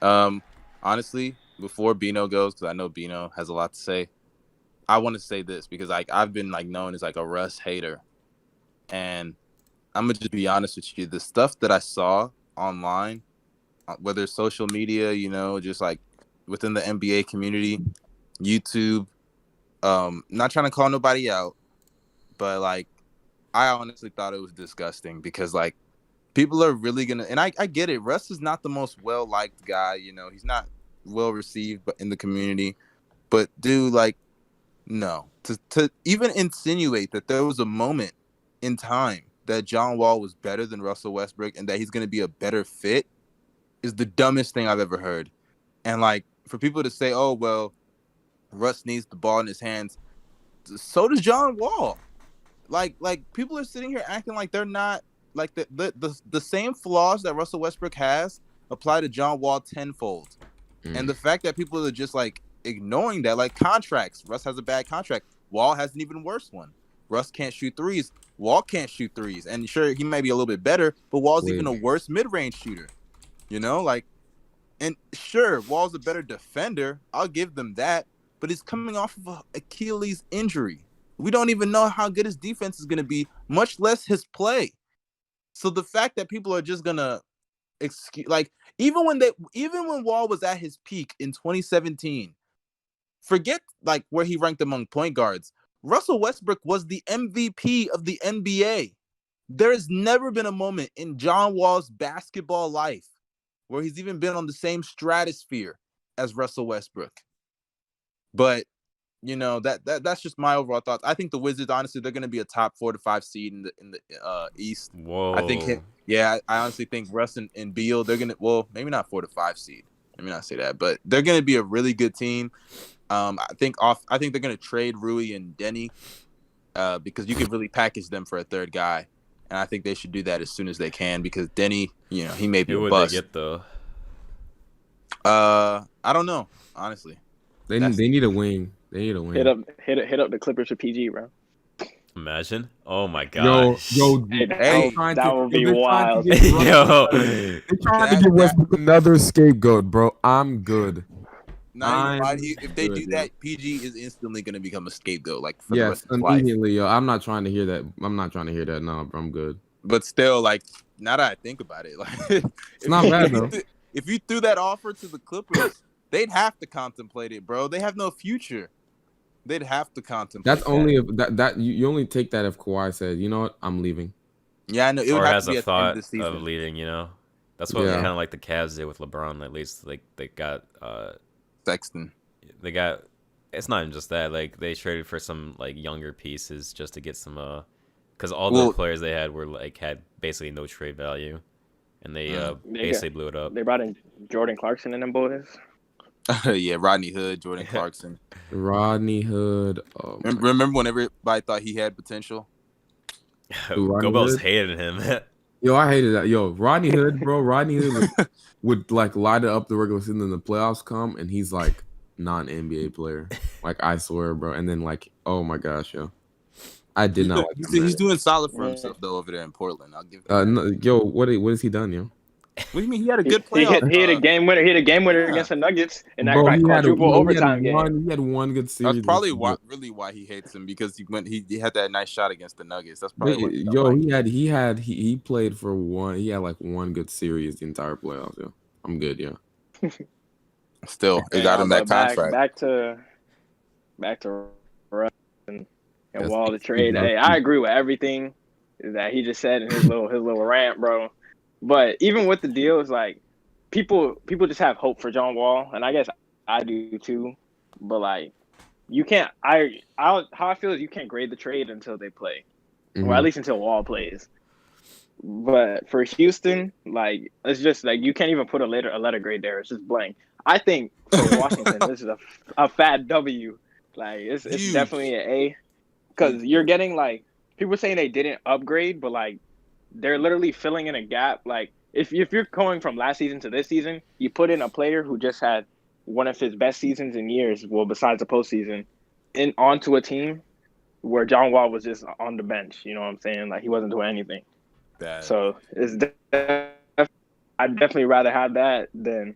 Um, honestly, before Bino goes, because I know Bino has a lot to say, I want to say this because like I've been like known as like a Russ hater, and I'm gonna just be honest with you. The stuff that I saw online, whether it's social media, just like within the NBA community, YouTube. Not trying to call nobody out, but like I honestly thought it was disgusting because like people are really gonna, and I get it. Russ is not the most well liked guy. He's not well received, but in the community. But dude, like, no, to even insinuate that there was a moment in time that John Wall was better than Russell Westbrook and that he's gonna be a better fit is the dumbest thing I've ever heard. And like for people to say, oh well, Russ needs the ball in his hands, so does John Wall. Like people are sitting here acting like they're not like the same flaws that Russell Westbrook has apply to John Wall tenfold. And Mm. the fact that people are just like ignoring that, like contracts, Russ has a bad contract. Wall has an even worse one. Russ can't shoot threes. Wall can't shoot threes. And sure, he might be a little bit better, but Wall's even Wait. a worse mid-range shooter. Like, and sure, Wall's a better defender. I'll give them that. But he's coming off of a Achilles injury. We don't even know how good his defense is going to be, much less his play. So the fact that people are just gonna excuse, like, even when Wall was at his peak in 2017, forget like where he ranked among point guards. Russell Westbrook was the MVP of the NBA. There has never been a moment in John Wall's basketball life where he's even been on the same stratosphere as Russell Westbrook. But that's just my overall thoughts. I think the Wizards, honestly, they're going to be a top 4 to 5 seed in the East. I think Whoa. yeah, I honestly think Russ and Beal, they're gonna, well, maybe not 4 to 5 seed. Let me not say that, but they're gonna be a really good team. I think they're gonna trade Rui and Denny because you could really package them for a third guy, and I think they should do that as soon as they can because Denny, he may be Who a would they bust. get though? I don't know, honestly. They That's they need a wing. They need a Hit wing. up, hit up the Clippers for PG, bro. Imagine. Oh my Yo, gosh. yo, Hey, hey that would be they're trying to wild. give Russell Yo. they're trying to that give that Westbrook another scapegoat, bro. I'm good. not even lie to I'm you. If they good, do yo. that, PG is instantly gonna become a scapegoat, like for the Yes, rest of his life. immediately, yo. I'm not trying to hear that. I'm not trying to hear that. No, bro, I'm good. But still, like, now that I think about it, like, It's not bad though. if you threw that offer to the Clippers, they'd have to contemplate it, bro. They have no future. They'd have to contemplate. That's only if that you only take that if Kawhi said, you know what, I'm leaving. Yeah, I know it would Or have has to a be at the end of thought the of season. leaving, you know? That's what Yeah. kind of like the Cavs did with LeBron. At least like they got Sexton. it's not even just that, like they traded for some like younger pieces just to get some because all Well, the players they had were like had basically no trade value, and they They basically blew it up. They brought in Jordan Clarkson and them boys. yeah, Rodney Hood, Jordan Clarkson. Rodney Hood. Oh my Remember when everybody thought he had potential? Who, Rodney Gobels Hood? hated him. Yo, I hated that. Yo, Rodney Hood, bro. Rodney Hood would like light it up the regular season, and the playoffs come, and he's like not an NBA player. Like I swear, bro. And then like, oh my gosh, yo, I did not like him. He's doing solid for himself though over there in Portland. I'll give him that. No, yo, what has he done, yo? What do you mean? He had a He, good he playoff. hit he hit a game winner. He hit a game winner Yeah. against the Nuggets in that Bro, like, quadruple overtime he game. had one good series. That's probably really why he hates him, because he had that nice shot against the Nuggets. That's probably what He played for one. He had like one good series the entire playoffs. Yo, I'm good. Yeah. Still, it got him that contract. Back to Russ and Yes, Wall the he trade. does. Hey, I agree with everything that he just said in his little rant, bro. But even with the deal, it's like people just have hope for John Wall, and I guess I do too. But like, you can't. How I feel is you can't grade the trade until they play, or at least until Wall plays. But for Houston, like it's just like you can't even put a letter grade there. It's just blank. I think for Washington, this is a fat W. Like it's Huge. definitely an A, because you're getting like people saying they didn't upgrade, but like they're literally filling in a gap. Like if you're going from last season to this season, you put in a player who just had one of his best seasons in years, well besides the postseason, in onto a team where John Wall was just on the bench. You know what I'm saying? Like he wasn't doing anything. Bad. So I'd definitely rather have that than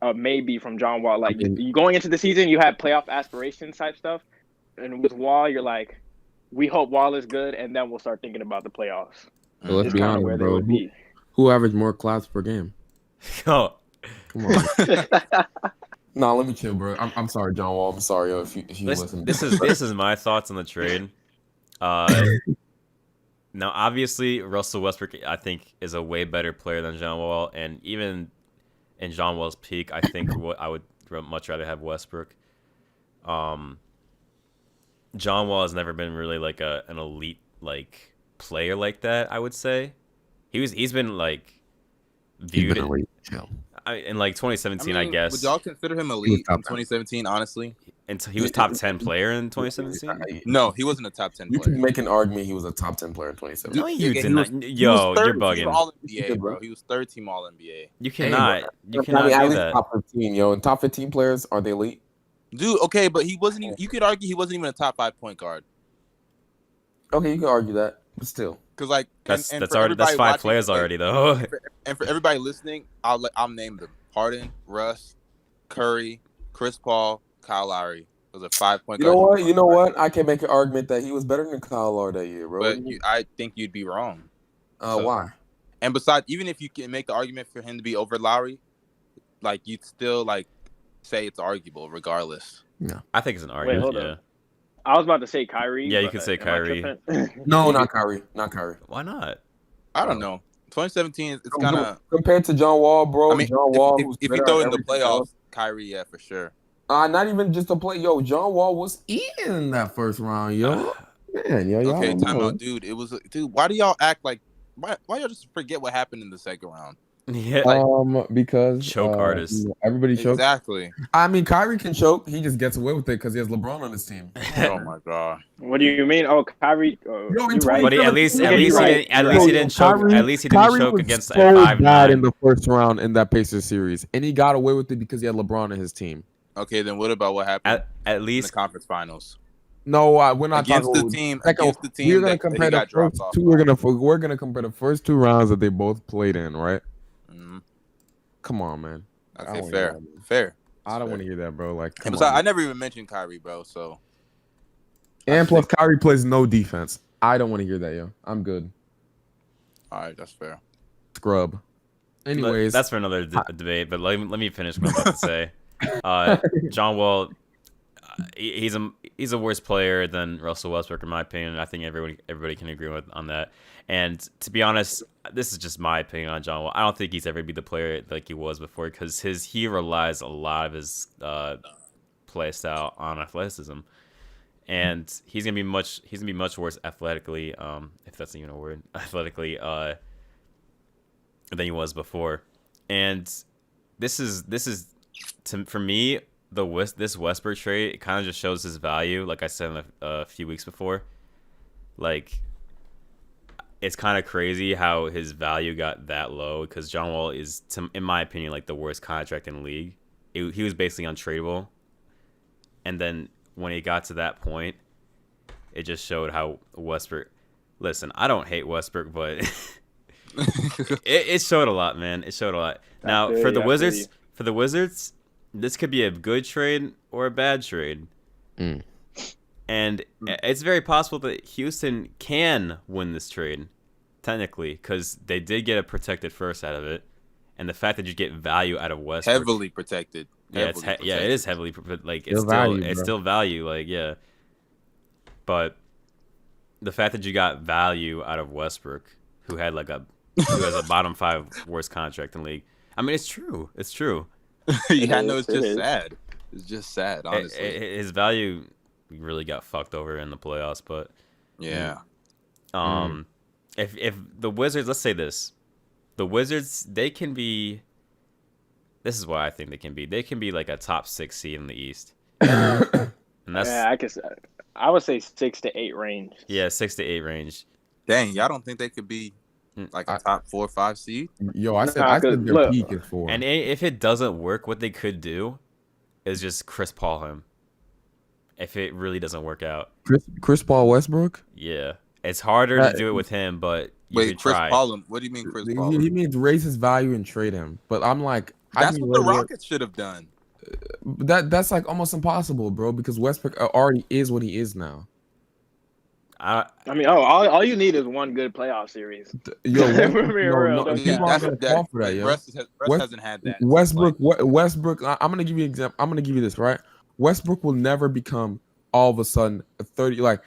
a maybe from John Wall. Like I mean- you going into the season, you had playoff aspirations type stuff, and with Wall, you're like, we hope Wall is good, and then we'll start thinking about the playoffs. So let's It's be kind of honest, where they bro. would be. Who averaged more claps per game? Oh, Come on. Nah, let me chill, bro. I'm sorry, John Wall. I'm sorry, yo, if you listen. this is my thoughts on the trade. Now, obviously, Russell Westbrook, I think, is a way better player than John Wall, and even in John Wall's peak, I think I would much rather have Westbrook. John Wall has never been really like an elite like player like that. I would say he's been like viewed in like 2017, I guess. Would y'all consider him elite in 2017? Honestly, and so he was top 10 player in 2017. no, he wasn't a top 10 You player. can make an argument he was a top 10 player in 2017. No, you He did was- not. he was Yo, third you're team bugging. All NBA, bro. He was third team All NBA. You cannot. You I cannot mean, at do least that. top 15, yo. And top 15 players, are they elite? Dude, okay, but he wasn't. You could argue he wasn't even a top 5 point guard. Okay, you can argue that, but still. Because like That's and that's for already that's everybody 5 watching, players like, already though. And for everybody listening, I'll name them: Harden, Russ, Curry, Chris Paul, Kyle Lowry. Those are 5 point You guards. know what? You know what? I can make an argument that he was better than Kyle Lowry that year, bro. But I think you'd be wrong. So- Why? And besides, even if you can make the argument for him to be over Lowry, like you'd still like say it's arguable regardless. I think it's an Wait, argument. hold Yeah. up. I was about to say Kyrie. Yeah, you but, could say am I Kyrie. tripping? No, not Kyrie. Not Kyrie. Why not? I don't know. 2017, it's kind of. Compared to John Wall, bro. I mean, John Wall, if who's you better throw at in the everything playoffs, else. Kyrie, yeah, for sure. Not even just a play. Yo, John Wall was eating in that first round, yo. Man, yo, y'all Okay, don't know. timeout, dude. It was, dude. Why do y'all act like? Why y'all just forget what happened in the second round? Yeah. Because Choke artist. Everybody chokes. Exactly. I mean, Kyrie can choke. He just gets away with it because he has LeBron on his team. Oh my god. What do you mean? Oh, Kyrie. Yo, You're in right. But at least he Right. didn't choke. At least he didn't choke was against so a 5-9. bad in the first round in that Pacers series, and he got away with it because he had LeBron in his team. Okay, then what about what happened At in the least conference finals No, we're not against talking the team? Second, Against the team we're gonna that compare he the got dropped first off. two. We're gonna compare the first 2 rounds that they both played in, right? Mhm. Come on, man. I Okay, don't wanna fair, hear that, man. fair. I don't Fair. want to hear that, bro. Like, And come besides, on. I never even mentioned Kyrie, bro. So And plus, Kyrie plays no defense. I don't want to hear that, yo. I'm good. all right, that's fair. Scrub. Anyways, that's for another debate. But let me finish what I'm about to say. John Wall, he's a worse player than Russell Westbrook in my opinion. I think everybody can agree on that. And to be honest, this is just my opinion on John Wall. I don't think he's ever be the player like he was before because he relies a lot of his play style on athleticism, and he's gonna be much worse athletically, if that's even a word, athletically, than he was before. And this is for me. This Westbrook trade, it kind of just shows his value. Like I said a few weeks before, like it's kind of crazy how his value got that low because John Wall is, in my opinion, like the worst contract in the league. He was basically untradeable, and then when he got to that point, it just showed how Westbrook. Listen, I don't hate Westbrook, but it showed a lot, man. It showed a lot. Now for the Wizards, this could be a good trade or a bad trade. And it's very possible that Houston can win this trade, technically, because they did get a protected first out of it. And the fact that you get value out of Westbrook. Heavily protected. Yeah, it is heavily like it's still value, like yeah. But the fact that you got value out of Westbrook, who has a bottom 5 worst contract in the league. I mean, it's true. It's true. Yeah, I know. It's just sad. It's just sad, honestly. His value really got fucked over in the playoffs, but yeah. If the Wizards, let's say this, the Wizards, they can be. This is what I think they can be. They can be like a top 6 seed in the East. And that's I would say 6 to 8 range. Yeah, 6 to 8 range. Dang, y'all don't think they could be like a top 4 or 5 seed? Yo, I said their peak is 4. And if it doesn't work, what they could do is just Chris Paul him. If it really doesn't work out. Chris Paul Westbrook? Yeah. It's harder to do it with him, but you could Chris try. Paul him. What do you mean Chris Paul? He means raise his value and trade him. But I'm like, That's what the Rockets should have done. That's like almost impossible, bro, because Westbrook already is what he is now. I mean, all you need is one good playoff series. Yo, Russ hasn't had that. Westbrook. I'm gonna give you an example. I'm gonna give you this, right? Westbrook will never become all of a sudden a 30 like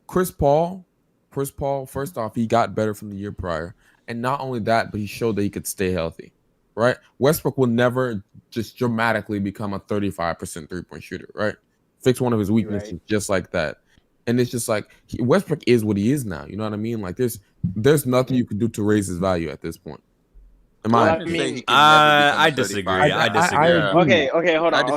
Chris Paul. Chris Paul, first off, he got better from the year prior, and not only that, but he showed that he could stay healthy. Right? Westbrook will never just dramatically become a 35% 3-point shooter. Right? Fix one of his weaknesses just like that. And it's just like Westbrook is what he is now. You know what I mean? Like there's nothing you can do to raise his value at this point. I disagree. I disagree. Okay, hold on.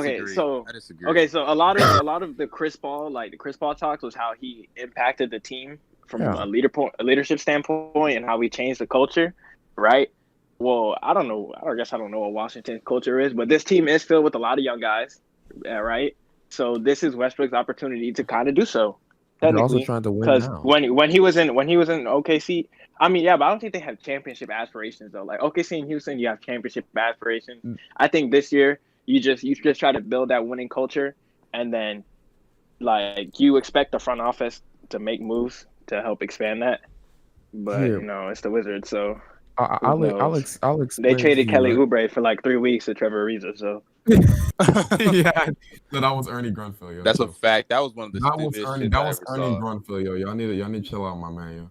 Okay, so a lot of the Chris Paul, like the Chris Paul talks, was how he impacted the team from a leadership standpoint and how we changed the culture, right? Well, I don't know. I guess I don't know what Washington's culture is, but this team is filled with a lot of young guys, right? So this is Westbrook's opportunity to kind of do so. They're also trying to win because now. when he was in OKC, I mean, yeah, but I don't think they have championship aspirations though. Like OKC and Houston, you have championship aspirations. I think this year you just try to build that winning culture, and then like you expect the front office to make moves to help expand that. But it's the Wizards, so I'll explain. They traded Kelly Oubre for like 3 weeks to Trevor Ariza, so. Yeah, so that was Ernie Grunfeld, yo. That's a fact. That was one of the that was Ernie Grunfeld, yo. Y'all need to chill out, my man, yo.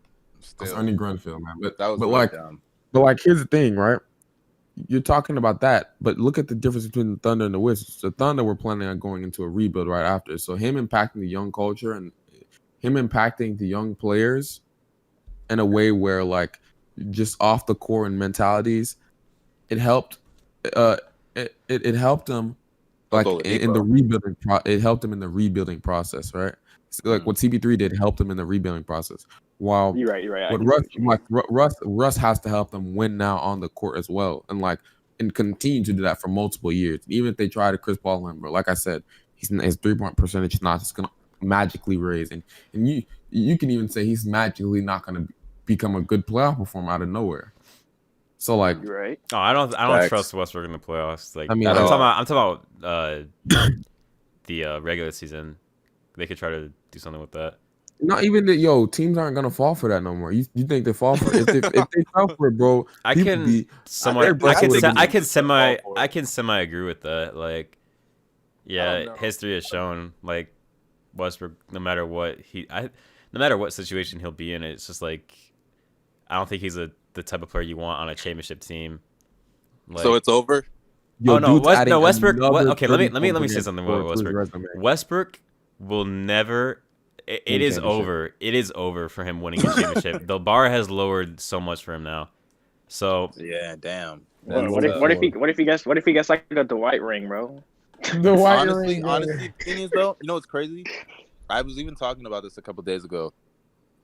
That's Ernie Grunfeld, man. But here's the thing, right? You're talking about that, but look at the difference between the Thunder and the Wizards. The Thunder were planning on going into a rebuild right after, so him impacting the young culture and him impacting the young players in a way where like just off the core and mentalities, it helped. It helped him like in the rebuilding. It helped him in the rebuilding process, right? So, like what CP3 did helped him in the rebuilding process. While you're right. What Russ has to help them win now on the court as well, and continue to do that for multiple years. Even if they try to Chris Paul him, bro. Like I said, his 3-point percentage is not just gonna magically raise, and you can even say he's magically not gonna become a good playoff performer out of nowhere. So like, you're right. Oh, I don't trust Westbrook in the playoffs. Like, I mean, I'm talking about the regular season. They could try to do something with that. Not even that, teams aren't gonna fall for that no more. You think they fall for it? If they fell for it, bro, I can semi agree with that. Like, yeah, history has shown like Westbrook, no matter what situation he'll be in, it's just like I don't think he's the type of player you want on a championship team. Like, so it's over. Westbrook. Okay, let me say something about Westbrook. Westbrook will never. It is over. It is over for him winning a championship. The bar has lowered so much for him now. So yeah, damn. What if he gets like the Dwight ring, bro? The White ring. Honestly, the thing is though, you know what's crazy? I was even talking about this a couple days ago.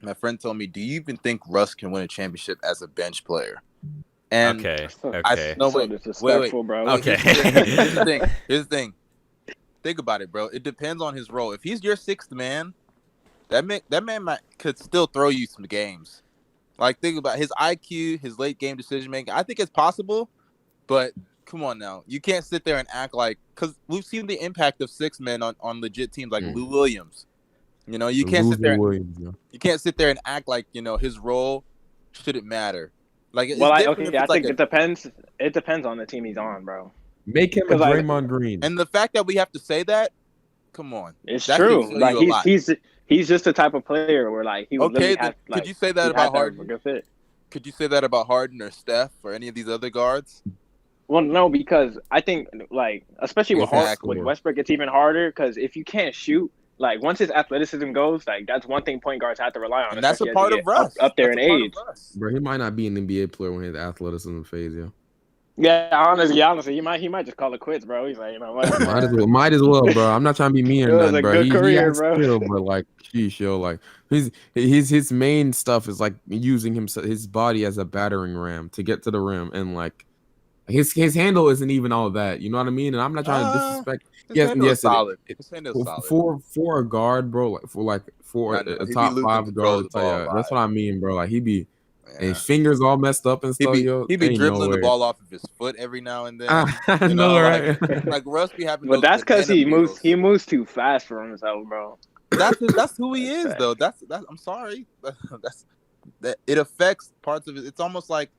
My friend told me, "Do you even think Russ can win a championship as a bench player?" And okay. Wait, bro. Okay. Here's the thing. Think about it, bro. It depends on his role. If he's your sixth man, that man could still throw you some games. Like, think about his IQ, his late game decision making. I think it's possible, but come on now, you can't sit there and act like, because we've seen the impact of six men on legit teams like Lou Williams. You can't sit there. You can't sit there and act like his role shouldn't matter. Like, I think it depends. It depends on the team he's on, bro. Make him a Draymond Green. And the fact that we have to say that, come on, it's true. Like he's just the type of player where like he would have. Could you say that about Harden? Could you say that about Harden or Steph or any of these other guards? Well, no, because I think like especially with Westbrook, it's even harder because if you can't shoot. Like, once his athleticism goes, like, that's one thing point guards have to rely on. And that's a part of Russ. Up there in age. Bro, he might not be an NBA player when his athleticism fades, yo. Yeah, honestly, he might just call it quits, bro. He's like, what? might as well, bro. I'm not trying to be mean or nothing, bro. He has bro. Skill, but like, sheesh, yo, like his main stuff is like using his body as a battering ram to get to the rim, and like his handle isn't even all that. You know what I mean? And I'm not trying to disrespect. Yes, solid. For a guard, bro, for a top 5 guard, that's what I mean, bro. Like he be And his fingers all messed up and stuff, yo. He be Ain't no dribbling the way. ball off of his foot every now and then. I know, right? Like Russ be having But those that's because banana peels. he moves too fast for himself, bro. That's who he is, though. That's I'm sorry. That it affects parts of it. It's almost like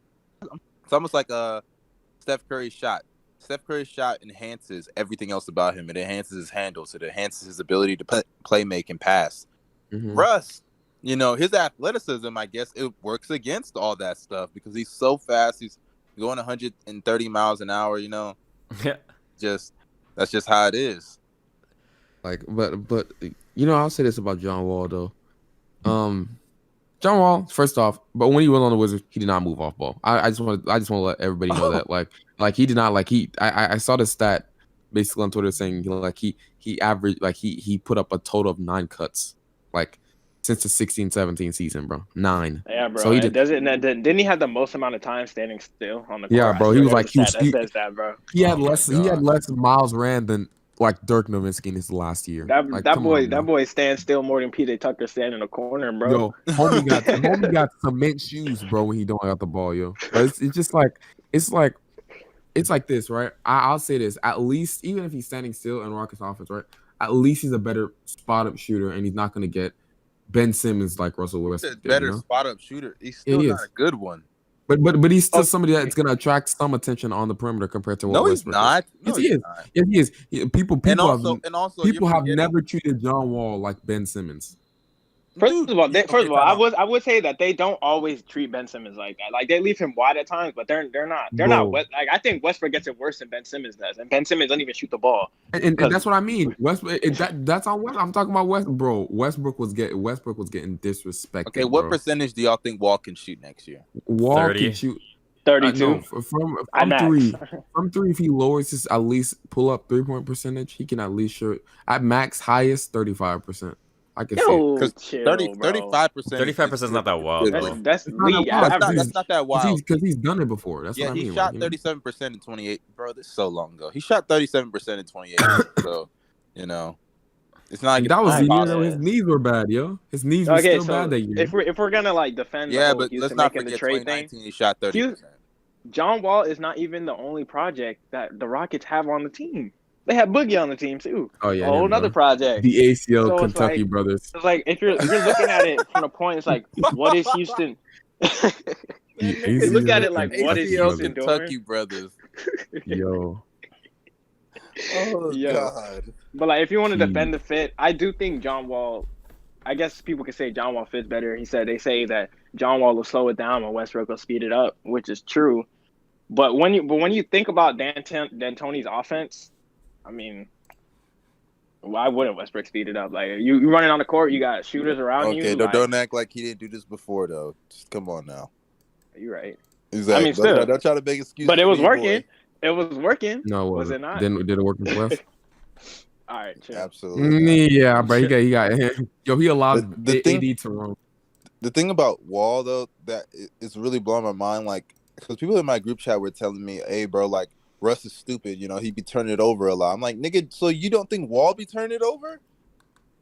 Steph Curry's shot. Steph Curry's shot enhances everything else about him. It enhances his handles. It enhances his ability to play, make, and pass. Russ, his athleticism, I guess, it works against all that stuff because he's so fast. He's going 130 miles an hour. Yeah. That's just how it is. Like, but I'll say this about John Wall though. John Wall, first off, but when he went on the Wizards, he did not move off ball. I just want to let everybody know that. Like he did not I saw the stat basically on Twitter saying he averaged he put up a total of 9 cuts since the 16-17 season, bro. 9. Yeah, bro. So he didn't he have the most amount of time standing still on the court? Yeah, bro. He was like says that, bro. He had less miles ran than Dirk Nowitzki in his last year. That boy stands still more than PJ Tucker stand in the corner, bro. Yo, homie got cement shoes, bro, when he don't got the ball, yo. But it's just it's like this, right? I'll say this. At least, even if he's standing still in Rockets offense, right? At least he's a better spot-up shooter, and he's not going to get Ben Simmons like Russell Westbrook. Better spot-up shooter. He's still not a good one. But he's still somebody that's gonna attract some attention on the perimeter compared to what Westbrook not. Yes, he is. Yes, he is. People have never treated John Wall like Ben Simmons. First of all, I would say that they don't always treat Ben Simmons like that. Like they leave him wide at times, but they're not. Like I think Westbrook gets it worse than Ben Simmons does, and Ben Simmons doesn't even shoot the ball. And that's what I mean. Westbrook. That's on Westbrook. I'm talking about Westbrook. Westbrook was getting disrespected. Okay, what percentage do y'all think Wall can shoot next year? Wall 30. can shoot 32 from three. If he lowers his at least pull up 3-point percentage, he can at least shoot at max highest 35%. I can see it. 35%. 35% is not that wild, though. That's league average. That's not that wild. Because he's done it before. That's what I mean. He shot 37% in 28. Bro, this is so long ago. He shot 37% in 28. So, it's not like that was the year his knees were bad, yo. His knees were still bad that year. If we're gonna defend, but let's not forget 2019. He shot 30%. John Wall is not even the only project that the Rockets have on the team. They have Boogie on the team too. Oh yeah, a whole another project. The ACL Kentucky brothers. It's like if you're looking at it from the point, it's like, what is Houston? Look at it like, what is Houston doing? Kentucky brothers. Yo. Oh God. But if you want to defend the fit, I do think John Wall. I guess people can say John Wall fits better. They say that John Wall will slow it down and Westbrook will speed it up, which is true. But when you think about D'Antoni's offense, I mean, why wouldn't Westbrook speed it up? Like you running on the court, you got shooters around you. Okay, don't act like he didn't do this before though. Just come on now. You're right. Exactly. I mean, still, don't try to make excuses. But it was working. Boy. It was working. No, was it not? Did it work in the West? All right, chill. Absolutely. Yeah, bro. He got he allowed the AD to run. The thing about Wall though that is really blowing my mind, like because people in my group chat were telling me, "Hey, bro, like." Russ is stupid, he be turning it over a lot. I'm like, nigga, so you don't think Wall be turning it over?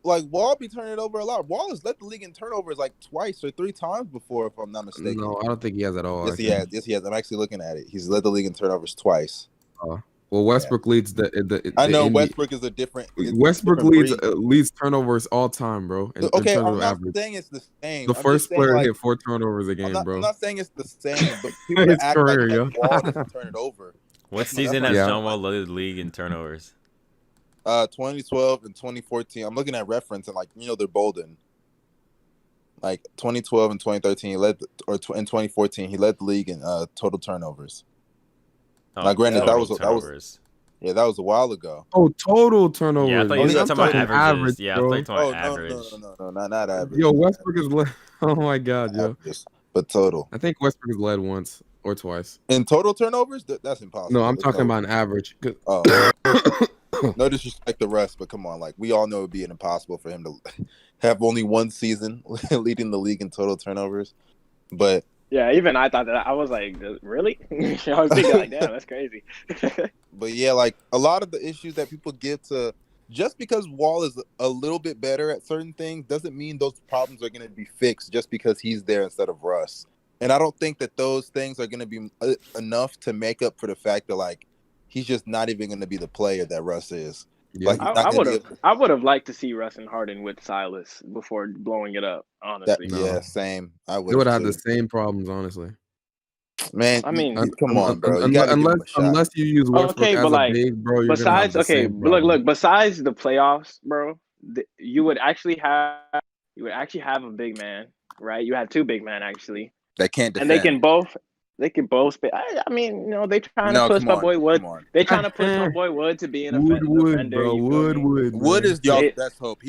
Like, Wall be turning it over a lot. Wall has led the league in turnovers like twice or 3 times before, if I'm not mistaken. No, I don't think he has at all. Yes, he has. I'm actually looking at it. He's led the league in turnovers twice. Well, Westbrook leads the I know Westbrook is a different. Westbrook leads turnovers all time, bro. Okay, I'm not saying it's the same. The first player to hit 4 turnovers a game, bro. I'm not saying it's the same, but people act like Wall doesn't turn it over. What season has John Wall led the league in turnovers? 2012 and 2014. I'm looking at reference and they're bolden. Like 2012 and 2013, in 2014 he led the league in total turnovers. Now, granted, that was a while ago. Oh, total turnovers. Yeah, I thought you were talking about averages. Yeah, I thought you were talking about average. No, not average. Yo, Westbrook is led. Oh my God, yo. But total. I think Westbrook is led once or twice. In total turnovers? That's impossible. No, I'm talking about an average. No disrespect to Russ, but come on, we all know it would be impossible for him to have only one season leading the league in total turnovers. But yeah, even I thought that. I was like, really? I was thinking like, damn, that's crazy. But yeah, a lot of the issues that people give to just because Wall is a little bit better at certain things doesn't mean those problems are going to be fixed just because he's there instead of Russ. And I don't think that those things are going to be enough to make up for the fact that like he's just not even going to be the player that Russ is. Yeah. Like he's not I going would to be have I would have liked to see Russ and Harden with Silas before blowing it up. that. Honestly, No. Yeah, same. I They would would have have the too. same problems, honestly. Man, I mean, come on, bro. You got to give him a shot. Unless you use Westbrook okay, as but a like big, bro, you're gonna have besides the okay, same problem. look, besides the playoffs, bro, you would actually have a big man, right? You had two big men actually, They can't and defend. they can both spit. I mean, you know, they trying to No, push come my on, boy Wood. come on. They trying to push my boy Wood to be an Wood, defender. bro. You feel me? Wood, Wood man. is y'all's They- best hope.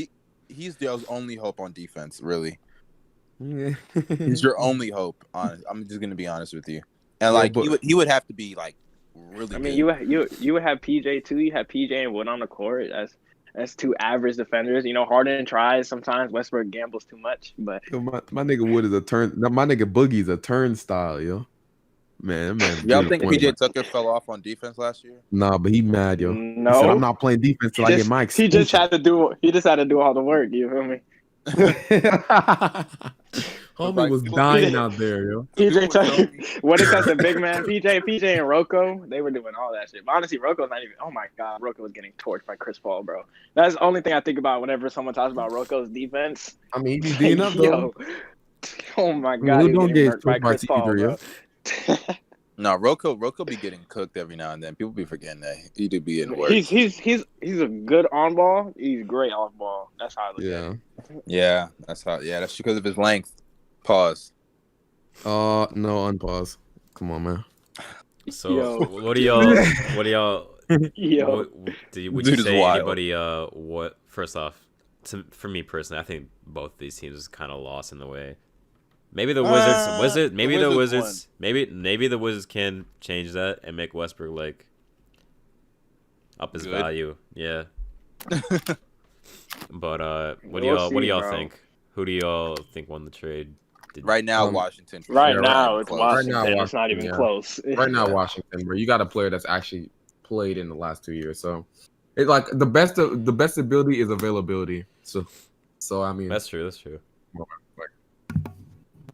He's y'all's only hope on defense, really. Yeah. He's your only hope. I'm just gonna be honest with you. And Yeah, like but- he would have to be like really. I mean, good. you would have PJ too. You have PJ and Wood on the court as two average defenders. You know, Harden tries sometimes. Westbrook gambles too much, but Yo, my nigga Wood is a turn. My nigga Boogie's a turnstile, yo. Man, that man's Y'all good think point, PJ man. Tucker fell off on defense last year? Nah, but he mad, yo. He said, no. I'm not playing defense till I get my He just had to do all the work. You feel me? Homie Like, was people- dying out there, yo. PJ Tucker, People when it comes to big man, PJ and Rocco, they were doing all that shit. But honestly, Rocco's not even. Oh my god, Rocco was getting torched by Chris Paul, bro. That's the only thing I think about whenever someone talks about Rocco's defense. I mean, he be D'ing up, though. Yo, oh my god, Who he was don't getting get murked by torched by Chris Paul, CP3, bro. No, Rocco be getting cooked every now and then. People be forgetting that he do be in work. He's a good on ball. He's great off ball. That's how I look at Yeah. it. Yeah, that's how. Yeah, that's because of his length. Pause. No, unpause. Come on, man. So Yo. what do y'all Yo, would Dude you is say wild. anybody what first off for me personally, I think both these teams is kind of lost in the way. Maybe the Wizards maybe the Wizards maybe the Wizards can change that and make Westbrook like up his Good. value. Yeah. But what do We'll y'all see, think? Who do y'all think won the trade? Right now, Um, Washington. for right sure. now it's Close. Washington. Right now, It's not even Washington, yeah. close. Right now, Yeah. Washington, bro. You got a player that's actually played in the last 2 years, so it like the best ability is availability. So I mean, That's true.